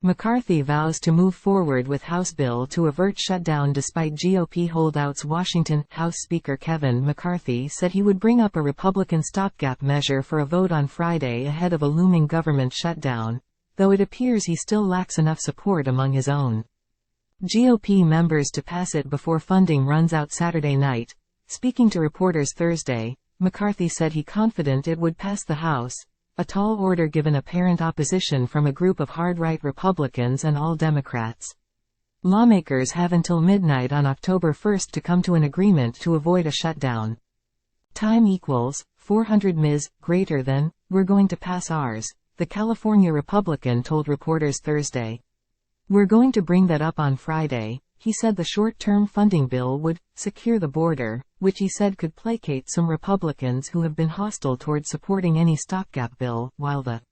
McCarthy vows to move forward with House bill to avert shutdown despite GOP holdouts. Washington. House Speaker Kevin McCarthy said he would bring up a Republican stopgap measure for a vote on Friday ahead of a looming government shutdown, though it appears he still lacks enough support among his own GOP members to pass it before funding runs out Saturday night. Speaking to reporters Thursday, McCarthy said he confident it would pass the House, a tall order given apparent opposition from a group of hard-right Republicans and all Democrats. Lawmakers have until midnight on October 1 to come to an agreement to avoid a shutdown. Time equals 400 ms. Greater than, we're going to pass ours, the California Republican told reporters Thursday. We're going to bring that up on Friday. He said the short-term funding bill would secure the border, which he said could placate some Republicans who have been hostile towards supporting any stopgap bill, while the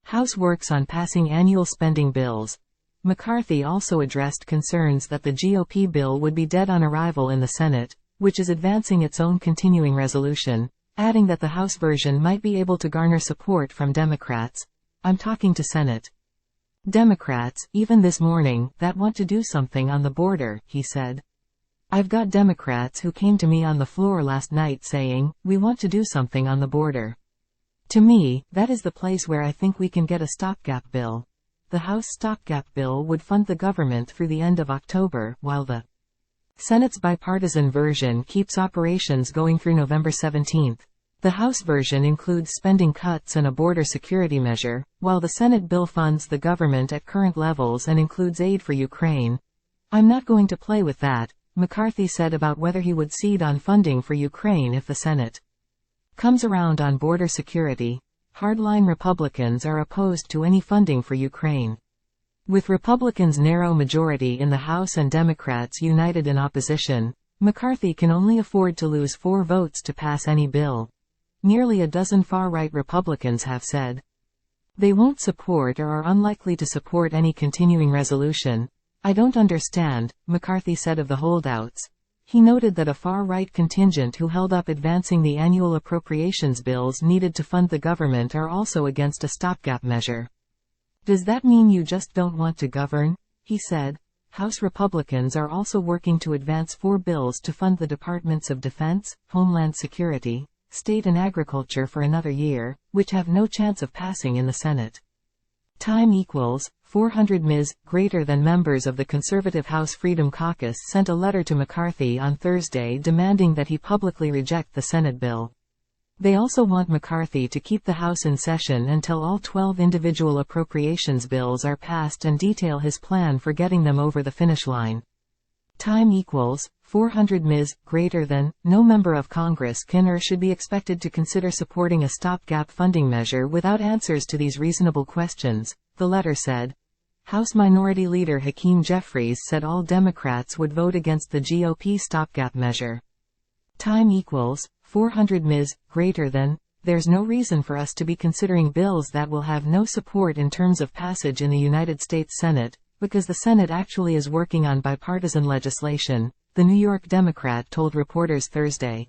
House works on passing annual spending bills. McCarthy also addressed concerns that the GOP bill would be dead on arrival in the Senate, which is advancing its own continuing resolution, adding that the House version might be able to garner support from Democrats. I'm talking to Senate Democrats, even this morning, that want to do something on the border, he said. I've got Democrats who came to me on the floor last night saying, we want to do something on the border. To me, that is the place where I think we can get a stopgap bill. The House stopgap bill would fund the government through the end of October, while the Senate's bipartisan version keeps operations going through November 17. The House version includes spending cuts and a border security measure, while the Senate bill funds the government at current levels and includes aid for Ukraine. I'm not going to play with that, McCarthy said about whether he would cede on funding for Ukraine if the Senate comes around on border security. Hardline Republicans are opposed to any funding for Ukraine. With Republicans' narrow majority in the House and Democrats united in opposition, McCarthy can only afford to lose 4 votes to pass any bill. Nearly a dozen far-right Republicans have said they won't support or are unlikely to support any continuing resolution. I don't understand, McCarthy said of the holdouts. He noted that a far-right contingent who held up advancing the annual appropriations bills needed to fund the government are also against a stopgap measure. Does that mean you just don't want to govern? He said. House Republicans are also working to advance 4 bills to fund the Departments of Defense, Homeland Security, State and Agriculture for another year, which have no chance of passing in the Senate. Time equals 400 ms. Greater than. Members of the conservative House Freedom Caucus sent a letter to McCarthy on Thursday demanding that he publicly reject the Senate bill. They also want McCarthy to keep the House in session until all 12 individual appropriations bills are passed and detail his plan for getting them over the finish line. Time equals 400 ms. Greater than. No member of Congress can or should be expected to consider supporting a stopgap funding measure without answers to these reasonable questions, the letter said. House Minority Leader Hakeem Jeffries said all Democrats would vote against the GOP stopgap measure. Time equals 400 ms. Greater than. There's no reason for us to be considering bills that will have no support in terms of passage in the United States Senate, because the Senate actually is working on bipartisan legislation, the New York Democrat told reporters Thursday.